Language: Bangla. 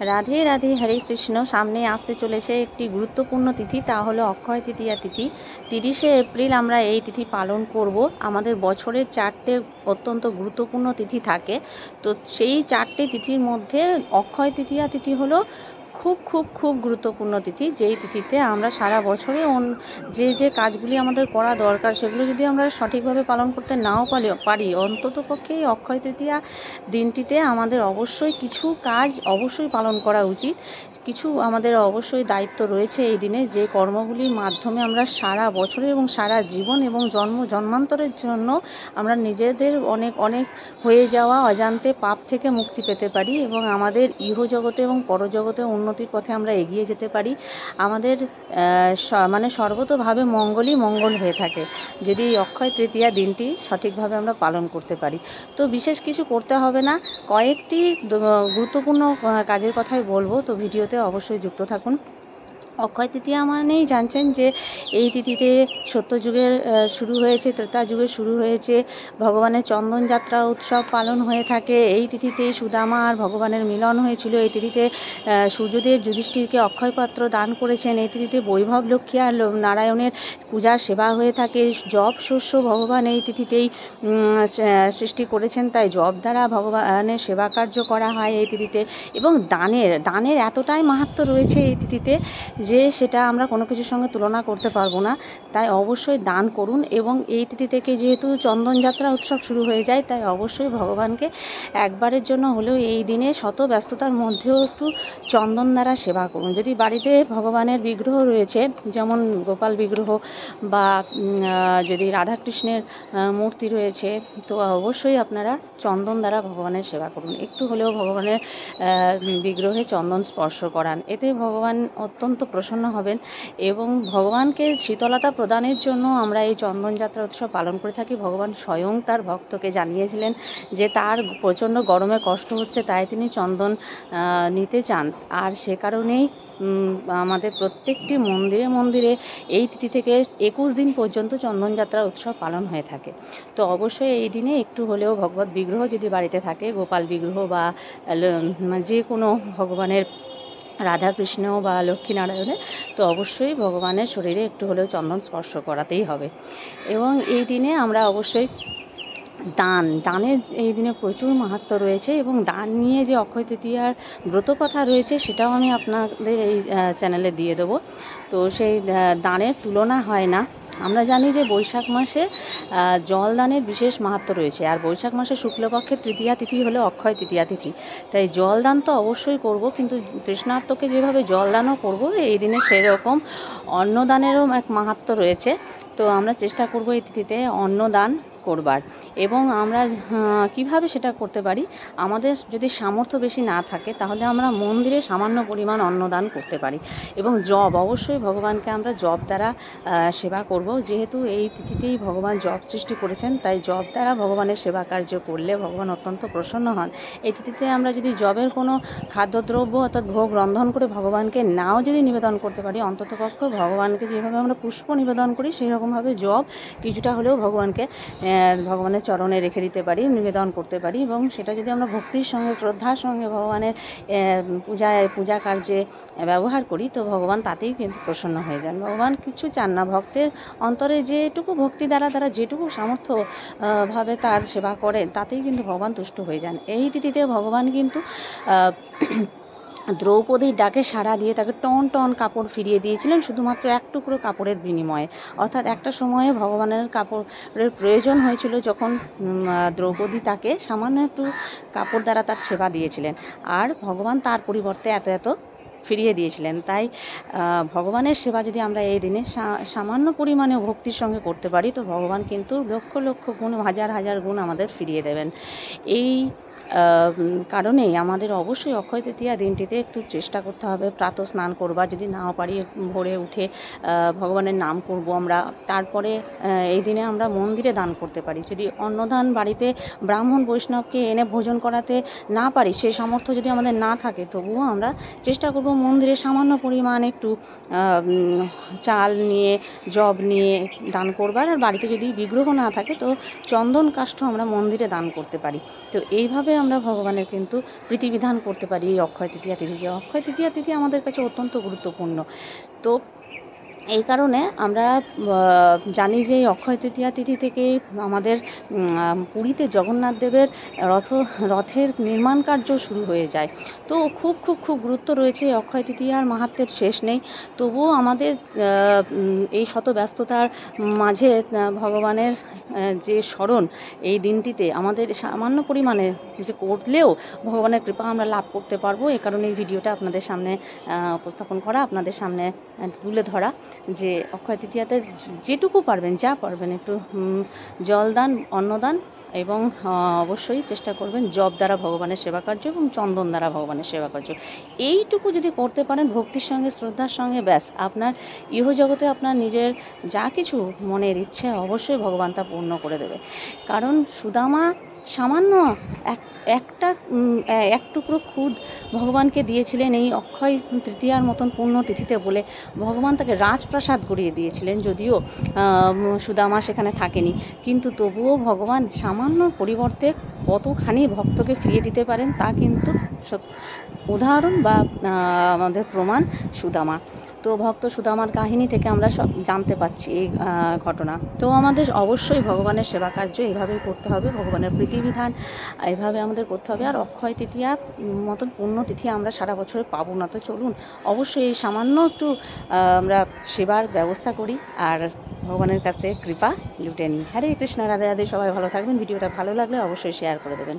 রাধে রাধে, হরে কৃষ্ণ। সামনে আসতে চলেছে একটি গুরুত্বপূর্ণ তিথি, তা হলো অক্ষয় তৃতীয়া তিথি। 30শে এপ্রিল আমরা এই তিথি পালন করব। আমাদের বছরের 4টে অত্যন্ত গুরুত্বপূর্ণ তিথি থাকে। তো সেই 4টে তিথির মধ্যে অক্ষয় তৃতীয়া তিথি হলো খুব খুব খুব গুরুত্বপূর্ণ তিথি, যেই তিথিতে আমরা সারা বছরে যে কাজগুলি আমাদের করা দরকার সেগুলো যদি আমরা সঠিকভাবে পালন করতে নাও পারি, অন্ততপক্ষে এই অক্ষয় তৃতীয়া দিনটিতে আমাদের অবশ্যই কিছু কাজ অবশ্যই পালন করা উচিত। কিছু আমাদের অবশ্যই দায়িত্ব রয়েছে এই দিনে, যে কর্মগুলির মাধ্যমে আমরা সারা বছরে এবং সারা জীবন এবং জন্মান্তরের জন্য আমরা নিজেদের অনেক অনেক হয়ে যাওয়া অজান্তে পাপ থেকে মুক্তি পেতে পারি এবং আমাদের ইহজগতে এবং পরজগতে উন্নতির পথে আমরা এগিয়ে যেতে পারি। আমাদের সর্বতোভাবে মঙ্গলই মঙ্গল হয়ে থাকে যদি এই অক্ষয় তৃতীয়া দিনটি সঠিকভাবে আমরা পালন করতে পারি। তো বিশেষ কিছু করতে হবে না, কয়েকটি গুরুত্বপূর্ণ কাজের কথাই বলবো, তো ভিডিওতে অবশ্যই যুক্ত থাকুন। অক্ষয় তৃতীয়া মানেই জানছেন যে এই তিথিতে সত্যযুগের শুরু হয়েছে, ত্রেতা যুগে শুরু হয়েছে। ভগবানের চন্দন যাত্রা উৎসব পালন হয়ে থাকে। এই তিথিতেই সুদামা আর ভগবানের মিলন হয়েছিল। এই তিথিতে সূর্যদেব যুধিষ্ঠিরকে অক্ষয় পাত্র দান করেছেন। এই তিথিতে বৈভব লক্ষ্মী আর নারায়ণের পূজার সেবা হয়ে থাকে। জব শস্য ভগবান এই তিথিতেই সৃষ্টি করেছেন, তাই জব দ্বারা ভগবানের সেবা কার্য করা হয় এই তিথিতে। এবং দানের এতটাই মাহাত্ম্য রয়েছে এই তিথিতে যে সেটা আমরা কোনো কিছুর সঙ্গে তুলনা করতে পারবো না। তাই অবশ্যই দান করুন। এবং এই তিথি থেকে যেহেতু চন্দনযাত্রা উৎসব শুরু হয়ে যায়, তাই অবশ্যই ভগবানকে একবারের জন্য হলেও এই দিনে শত ব্যস্ততার মধ্যেও একটু চন্দন দ্বারা সেবা করুন। যদি বাড়িতে ভগবানের বিগ্রহ রয়েছে, যেমন গোপাল বিগ্রহ বা যদি রাধাকৃষ্ণের মূর্তি রয়েছে, তো অবশ্যই আপনারা চন্দন দ্বারা ভগবানের সেবা করুন। একটু হলেও ভগবানের বিগ্রহে চন্দন স্পর্শ করান, এতে ভগবান অত্যন্ত প্রসন্ন হবেন। এবং ভগবানকে শীতলতা প্রদানের জন্য আমরা এই চন্দনযাত্রা উৎসব পালন করে থাকি। ভগবান স্বয়ং তার ভক্তকে জানিয়েছিলেন যে তার প্রচণ্ড গরমে কষ্ট হচ্ছে, তাই তিনি চন্দন নিতে চান। আর সে কারণেই আমাদের প্রত্যেকটি মন্দিরে মন্দিরে এই তিথি থেকে 21 দিন পর্যন্ত চন্দনযাত্রা উৎসব পালন হয়ে থাকে। তো অবশ্যই এই দিনে একটু হলেও ভগবত বিগ্রহ যদি বাড়িতে থাকে, গোপাল বিগ্রহ বা যে কোনো ভগবানের রাধাকৃষ্ণ বা লক্ষ্মীনারায়ণের, তো অবশ্যই ভগবানের শরীরে একটু হলেও চন্দন স্পর্শ করাতেই হবে। এবং এই দিনে আমরা অবশ্যই দানের এই দিনে প্রচুর মাহাত্ম্য রয়েছে। এবং দান নিয়ে যে অক্ষয় তৃতীয়ার ব্রতকথা রয়েছে সেটাও আমি আপনাদের এই চ্যানেলে দিয়ে দেবো। তো সেই দানের তুলনা হয় না। আমরা জানি যে বৈশাখ মাসে জল দানের বিশেষ মাহাত্ম্য রয়েছে, আর বৈশাখ মাসে শুক্লপক্ষের তৃতীয়া তিথি হলো অক্ষয় তৃতীয়া তিথি। তাই জল দান তো অবশ্যই করব, কিন্তু তৃষ্ণার্তকে যেভাবে জল দানও করব, এই দিনে সেরকম অন্নদানেরও এক মাহাত্ম্য রয়েছে। তো আমরা চেষ্টা করব এই তিথিতে অন্নদান করবার। এবং আমরা কিভাবে সেটা করতে পারি, আমাদের যদি সামর্থ্য বেশি না থাকে তাহলে আমরা মন্দিরে সামান্য পরিমাণ অন্নদান করতে পারি। এবং অবশ্যই ভগবানকে আমরা জব দ্বারা সেবা করব। যেহেতু এই তিথিতেই ভগবান জব সৃষ্টি করেছেন, তাই জব দ্বারা ভগবানের সেবা কার্য করলে ভগবান অত্যন্ত প্রসন্ন হন। এই তিথিতে আমরা যদি জবের কোনো খাদ্যদ্রব্য অর্থাৎ ভোগ রন্ধন করে ভগবানকে নাও যদি নিবেদন করতে পারি, অন্ততপক্ষে ভগবানকে যেভাবে আমরা পুষ্প নিবেদন করি সেই রকমভাবে জব কিছুটা হলেও ভগবানের চরণে রেখে দিতে পারি, নিবেদন করতে পারি। এবং সেটা যদি আমরা ভক্তির সঙ্গে শ্রদ্ধার সঙ্গে ভগবানের পূজা কার্যে ব্যবহার করি, তো ভগবান তাতেই কিন্তু প্রসন্ন হয়ে যান। ভগবান কিছু চান না, ভক্তের অন্তরে যেটুকু ভক্তি দ্বারা যেটুকু সামর্থ্য ভাবে তার সেবা করেন, তাতেই কিন্তু ভগবান তুষ্ট হয়ে যান। এই তিথিতে ভগবান কিন্তু দ্রৌপদীর ডাকে সাড়া দিয়ে তাকে টন টন কাপড় ফিরিয়ে দিয়েছিলেন শুধুমাত্র এক টুকরো কাপড়ের বিনিময়ে। অর্থাৎ একটা সময়ে ভগবানের কাপড়ের প্রয়োজন হয়েছিল, যখন দ্রৌপদী তাকে সামান্য একটু কাপড় দ্বারা তার সেবা দিয়েছিলেন, আর ভগবান তার পরিবর্তে এত ফিরিয়ে দিয়েছিলেন। তাই ভগবানের সেবা যদি আমরা এই দিনে সামান্য পরিমাণে ভক্তির সঙ্গে করতে পারি, তো ভগবান কিন্তু লক্ষ লক্ষ গুণ, হাজার হাজার গুণ আমাদের ফিরিয়ে দেবেন। এই কারণেই আমাদের অবশ্যই অক্ষয় তৃতীয়া দিনটিতে একটু চেষ্টা করতে হবে প্রাতঃ স্নান করবার। যদি নাও পারি ভোরে উঠে ভগবানের নাম করব আমরা। তারপরে এই দিনে আমরা মন্দিরে দান করতে পারি। যদি অন্নদান বাড়িতে ব্রাহ্মণ বৈষ্ণবকে এনে ভোজন করাতে না পারি, সেই সামর্থ্য যদি আমাদের না থাকে, তবুও আমরা চেষ্টা করব মন্দিরে সামান্য পরিমাণ একটু চাল নিয়ে, জব নিয়ে দান করবার। আর বাড়িতে যদি বিগ্রহ না থাকে, তো চন্দন কাষ্ঠ আমরা মন্দিরে দান করতে পারি। তো এইভাবে আমরা ভগবানের কিন্তু প্রীতিবিধান করতে পারি এই অক্ষয় তৃতীয়া তিথিতে। অক্ষয় তৃতীয়া তিথি আমাদের কাছে অত্যন্ত গুরুত্বপূর্ণ। তো এই কারণে আমরা জানি যে এই অক্ষয় তৃতীয়া তিথি থেকেই আমাদের পুরীতে জগন্নাথ দেবের রথের নির্মাণ কার্য শুরু হয়ে যায়। তো খুব খুব খুব গুরুত্ব রয়েছে এই অক্ষয় তৃতীয়ার, মাহাত্ম্যের শেষ নেই। তবুও আমাদের এই শত ব্যস্ততার মাঝে ভগবানের যে স্মরণ এই দিনটিতে আমাদের সামান্য পরিমাণে যে করলেও ভগবানের কৃপা আমরা লাভ করতে পারবো। এ কারণে এই ভিডিওটা আপনাদের সামনে উপস্থাপন করা, আপনাদের সামনে তুলে ধরা যে অক্ষয় তৃতীয়াতে যেটুকু পারবেন, যা পারবেন, একটু জলদান, অন্নদান এবং অবশ্যই চেষ্টা করবেন জপ দ্বারা ভগবানের সেবা কার্য এবং চন্দন দ্বারা ভগবানের সেবা কার্য। এইটুকু যদি করতে পারেন ভক্তির সঙ্গে, শ্রদ্ধার সঙ্গে, ব্যাস আপনার ইহজগতে আপনার নিজের যা কিছু মনের ইচ্ছে অবশ্যই ভগবান তা পূর্ণ করে দেবে। কারণ সুদামা সামান্য এক টুকরো খুদ ভগবানকে দিয়েছিলেন এই অক্ষয় তৃতীয়ার মতন পুণ্য তিথিতে বলে ভগবান তাকে রাজপ্রাসাদ গড়িয়ে দিয়েছিলেন। যদিও সুদামা সেখানে থাকেনি, কিন্তু তবুও ভগবান সামান্য পরিবর্তে কতখানি ভক্তকে ফিরিয়ে দিতে পারেন তা কিন্তু উদাহরণ বা আমাদের প্রমাণ সুদামা। তো ভক্ত সুদামার কাহিনী থেকে আমরা সব জানতে পাচ্ছি এই ঘটনা। তো আমাদের অবশ্যই ভগবানের সেবা কার্য এইভাবেই করতে হবে, ভগবানের প্রীতিবিধান এইভাবে আমাদের করতে হবে। আর অক্ষয় তৃতীয়া মতন পুণ্যতিথি আমরা সারা বছরে পাবো না, তো চলুন অবশ্যই এই সামান্য একটু আমরা সেবার ব্যবস্থা করি আর ভগবানের কাছ থেকে কৃপা লুটে নিই। হরে কৃষ্ণ, রাধে রাধে। সবাই ভালো থাকবেন। ভিডিওটা ভালো লাগলে অবশ্যই শেয়ার করে দেবেন।